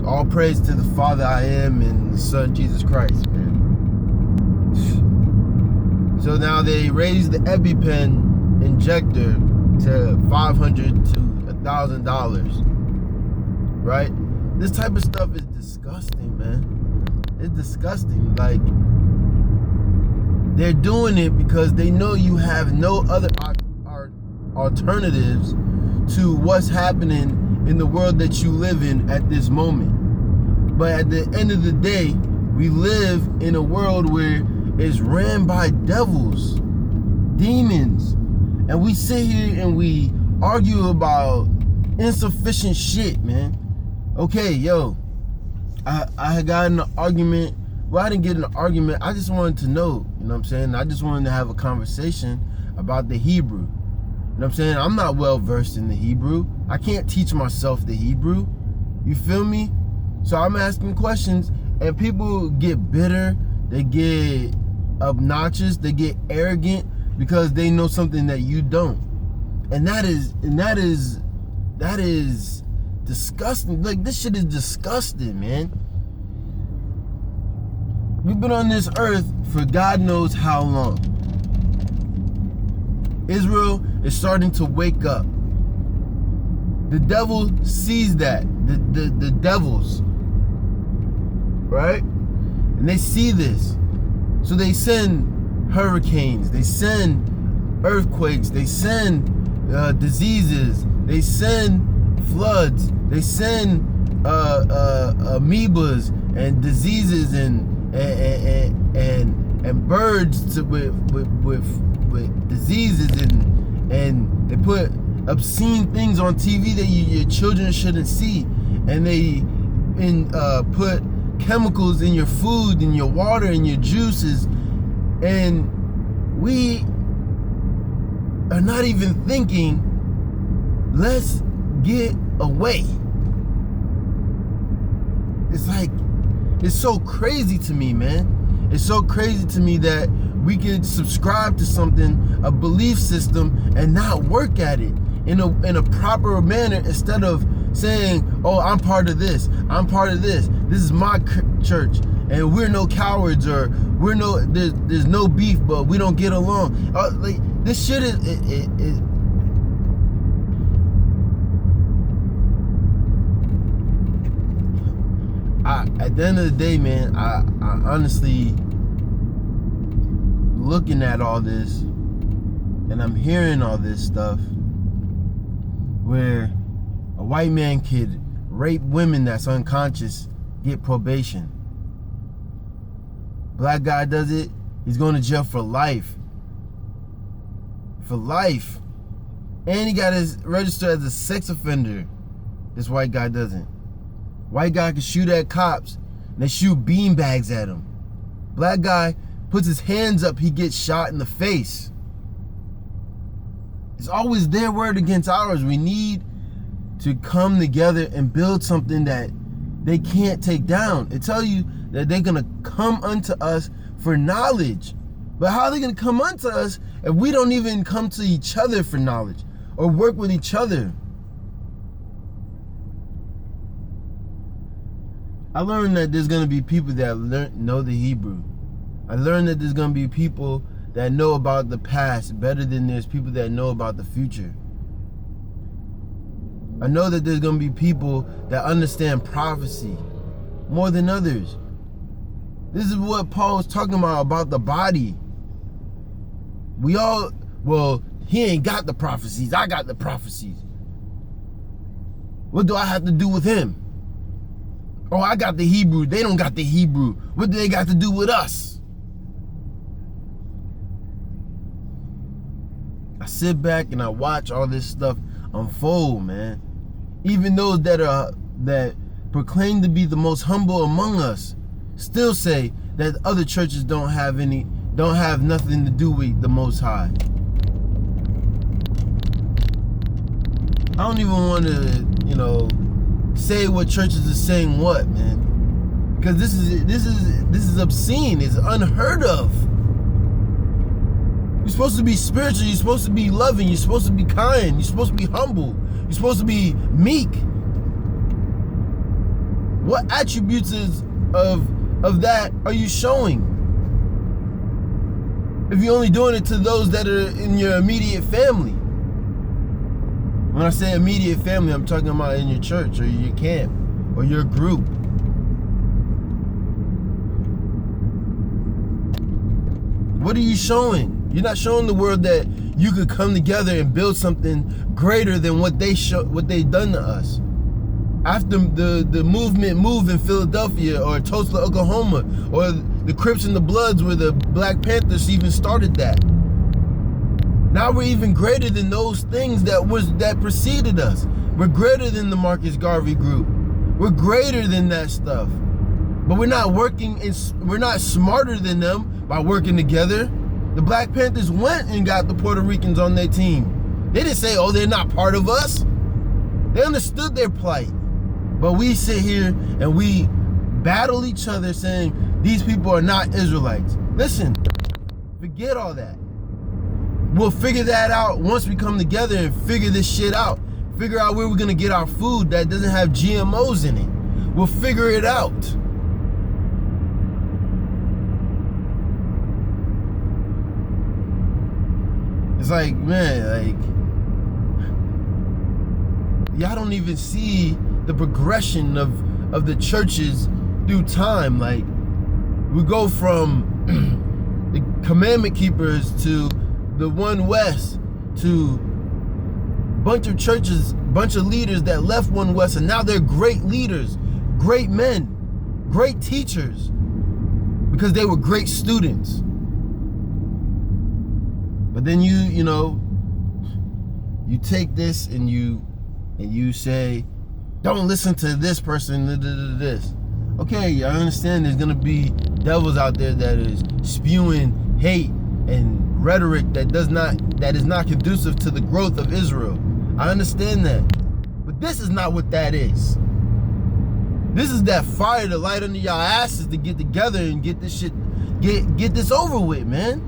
All praise to the Father I am and the Son Jesus Christ, man. So now they raised the EpiPen injector to $500 to $1,000, right? This type of stuff is disgusting, man. It's disgusting. Like, they're doing it because they know you have no other alternatives to what's happening in the world that you live in at this moment. But at the end of the day, we live in a world where it's ran by devils, demons, and we sit here and we argue about insufficient shit, man. Okay, yo, I got in an argument. Well, I didn't get in an argument. I just wanted to know, you know what I'm saying? I just wanted to have a conversation about the Hebrew. You know what I'm saying? I'm not well versed in the Hebrew. I can't teach myself the Hebrew. You feel me? So I'm asking questions, and people get bitter, they get obnoxious, they get arrogant because they know something that you don't. And that is disgusting. Like, this shit is disgusting, man. We've been on this earth for God knows how long. Israel is starting to wake up. The devil sees that. The devils. Right? And they see this. So they send hurricanes. They send earthquakes. They send diseases. They send floods. They send amoebas and diseases and birds with diseases and they put obscene things on TV that your children shouldn't see, and they put chemicals in your food, in your water, in your juices, and we are not even thinking, let's get away. It's like, it's so crazy to me, man. It's so crazy to me that we could subscribe to something, a belief system, and not work at it in a proper manner, instead of saying, oh, I'm part of this, I'm part of this, this is my church, and we're no cowards, or there's no beef, but we don't get along. Like, this shit is at the end of the day, man, I honestly, looking at all this, and I'm hearing all this stuff, where a white man could rape women that's unconscious, get probation. Black guy does it, he's going to jail for life. For life. And he got his registered as a sex offender. This white guy doesn't. White guy can shoot at cops, and they shoot beanbags at him. Black guy puts his hands up, he gets shot in the face. It's always their word against ours. We need to come together and build something that they can't take down. It tells you that they're going to come unto us for knowledge. But how are they going to come unto us if we don't even come to each other for knowledge or work with each other? I learned that there's going to be people that know the Hebrew. I learned that there's going to be people that know about the past better than there's people that know about the future. I know that there's going to be people that understand prophecy more than others. This is what Paul was talking about the body. We all, well, he ain't got the prophecies, I got the prophecies. What do I have to do with him? Oh, I got the Hebrew, they don't got the Hebrew. What do they got to do with us? I sit back and I watch all this stuff unfold, man. Even those that proclaim to be the most humble among us still say that other churches don't have nothing to do with the Most High. I don't even want to, say what churches are saying what, man. Because this is obscene. It's unheard of. You're supposed to be spiritual. You're supposed to be loving. You're supposed to be kind. You're supposed to be humble. You're supposed to be meek. What attributes of that are you showing? If you're only doing it to those that are in your immediate family. When I say immediate family, I'm talking about in your church or your camp or your group. What are you showing? You're not showing the world that you could come together and build something greater than what they've done to us. After the movement moved in Philadelphia or Tulsa, Oklahoma, or the Crips and the Bloods where the Black Panthers even started that. Now we're even greater than those things that preceded us. We're greater than the Marcus Garvey group. We're greater than that stuff. But we're not we're not smarter than them by working together. The Black Panthers went and got the Puerto Ricans on their team. They didn't say, oh, they're not part of us. They understood their plight. But we sit here and we battle each other saying these people are not Israelites. Listen, forget all that. We'll figure that out once we come together and figure this shit out. Figure out where we're gonna get our food that doesn't have GMOs in it. We'll figure it out. It's like, man, y'all don't even see the progression of the churches through time. Like, we go from the commandment keepers to the One West to bunch of churches, bunch of leaders that left One West, and now they're great leaders, great men, great teachers, because they were great students. But then you take this and you say, don't listen to this person, this. Okay, I understand there's gonna be devils out there that is spewing hate and rhetoric that is not conducive to the growth of Israel. I understand that. But this is not what that is. This is that fire to light under y'all asses to get together and get this shit, get this over with, man.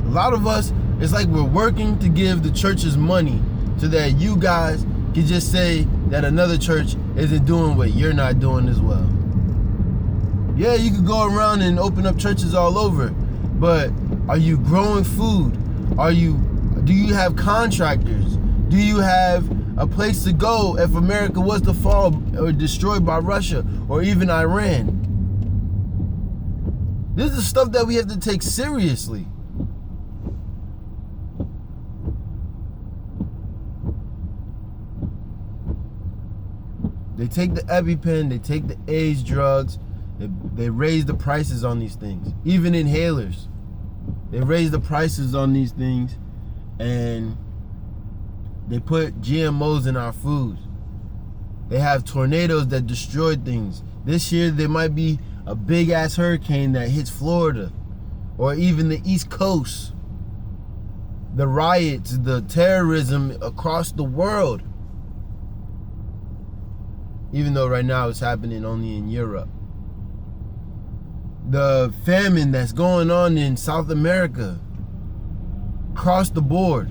A lot of us, it's like we're working to give the churches money so that you guys can just say that another church isn't doing what you're not doing as well. Yeah, you could go around and open up churches all over, but are you growing food? Do you have contractors? Do you have a place to go if America was to fall or destroyed by Russia or even Iran? This is stuff that we have to take seriously. They take the EpiPen, they take the AIDS drugs, they raise the prices on these things. Even inhalers, they raise the prices on these things, and they put GMOs in our foods. They have tornadoes that destroy things. This year there might be a big ass hurricane that hits Florida or even the East Coast. The riots, the terrorism across the world. Even though right now it's happening only in Europe. The famine that's going on in South America, across the board.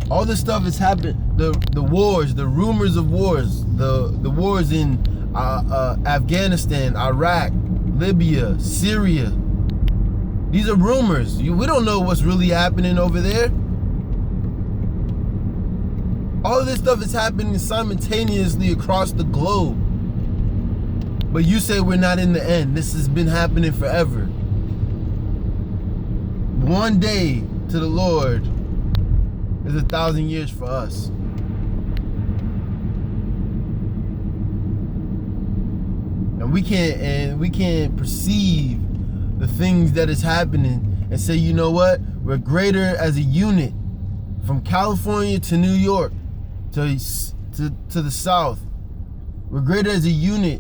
All this stuff is happening. The wars, the rumors of wars, the wars in Afghanistan, Iraq, Libya, Syria. These are rumors. We don't know what's really happening over there. All of this stuff is happening simultaneously across the globe. But you say we're not in the end. This has been happening forever. One day to the Lord is 1,000 years for us. And we can't perceive the things that is happening and say, you know what? We're greater as a unit from California to New York. To the south. We're greater as a unit.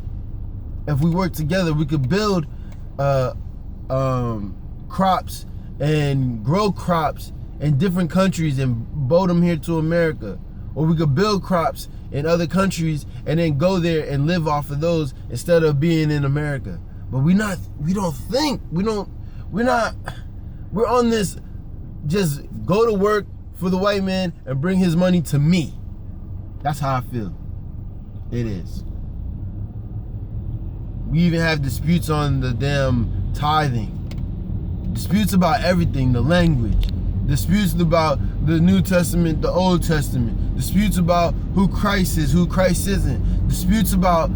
If we work together, we could build crops and grow crops in different countries and boat them here to America. Or we could build crops in other countries and then go there and live off of those instead of being in America. But we're on this just go to work for the white man and bring his money to me. That's how I feel. It is. We even have disputes on the damn tithing. Disputes about everything, the language. Disputes about the New Testament, the Old Testament. Disputes about who Christ is, who Christ isn't. Disputes about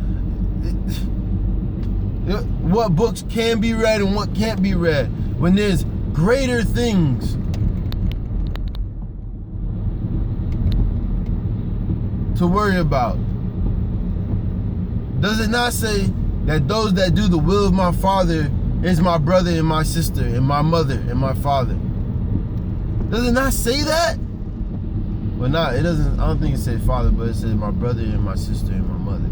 what books can be read and what can't be read. When there's greater things to worry about. Does it not say that those that do the will of my Father is my brother and my sister and my mother and my father? Does it not say that? Well, not, it doesn't, I don't think it says father, but it says my brother and my sister and my mother.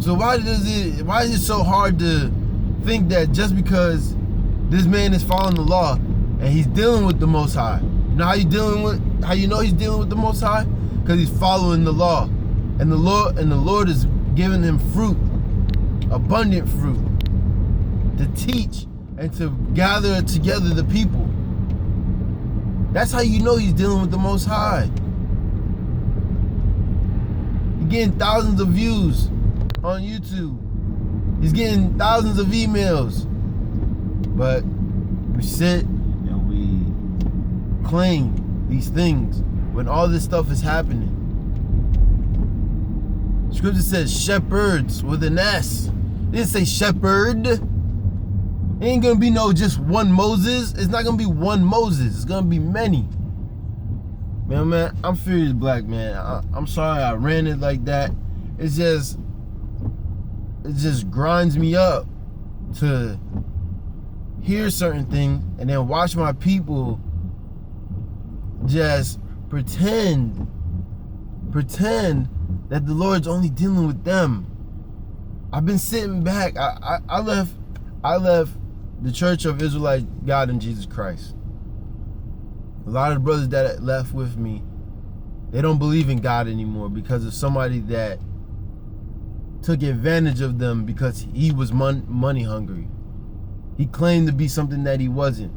So why is it so hard to think that just because this man is following the law and he's dealing with the Most High? You know how you know he's dealing with the Most High? Because he's following the law. And the Lord is giving him fruit, abundant fruit, to teach and to gather together the people. That's how you know he's dealing with the Most High. He's getting thousands of views on YouTube. He's getting thousands of emails. But we sit and we claim these things when all this stuff is happening. Scripture says shepherds with an S. It didn't say shepherd. It ain't gonna be no just one Moses. It's not gonna be one Moses. It's gonna be many. Man, I'm Furious Black, man. I'm sorry I ran it like that. It just grinds me up to hear certain things and then watch my people just pretend that the Lord's only dealing with them. I've been sitting back. I left the Church of Israelite God and Jesus Christ. A lot of the brothers that left with me, they don't believe in God anymore because of somebody that took advantage of them because he was money hungry. He claimed to be something that he wasn't.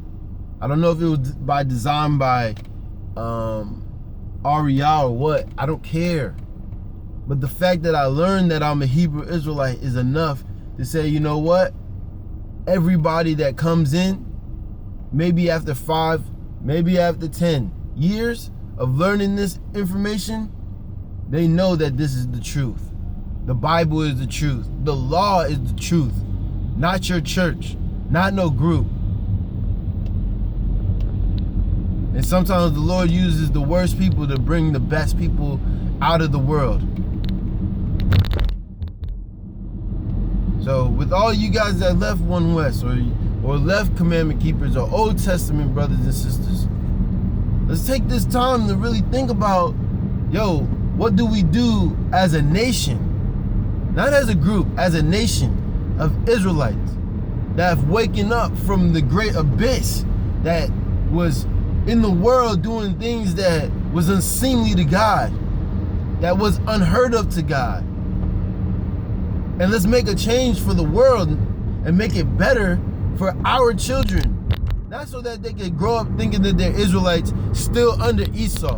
I don't know if it was by design by Ariel or what. I don't care. But the fact that I learned that I'm a Hebrew Israelite is enough to say, you know what? Everybody that comes in, maybe after 5, maybe after 10 years of learning this information, they know that this is the truth. The Bible is the truth. The law is the truth. Not your church. Not no group. And sometimes the Lord uses the worst people to bring the best people out of the world. So with all you guys that left One West or left Commandment Keepers or Old Testament brothers and sisters, let's take this time to really think about, what do we do as a nation? Not as a group, as a nation of Israelites that have waken up from the great abyss that was in the world doing things that was unseemly to God, that was unheard of to God. And let's make a change for the world and make it better for our children. Not so that they can grow up thinking that they're Israelites still under Esau.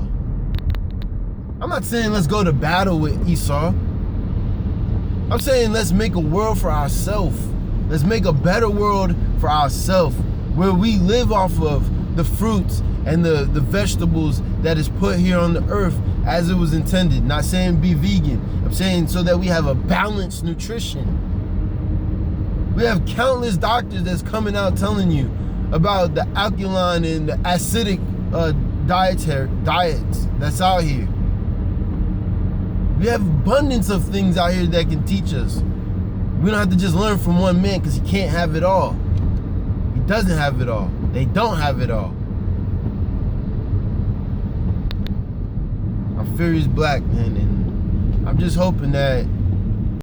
I'm not saying let's go to battle with Esau. I'm saying let's make a world for ourselves. Let's make a better world for ourselves where we live off of the fruits and the vegetables that is put here on the earth as it was intended. Not saying be vegan. I'm saying so that we have a balanced nutrition. We have countless doctors that's coming out telling you about the alkaline and the acidic diets that's out here. We have abundance of things out here that can teach us. We don't have to just learn from one man because he can't have it all. He doesn't have it all. They don't have it all. I'm Furious Black, man, and I'm just hoping that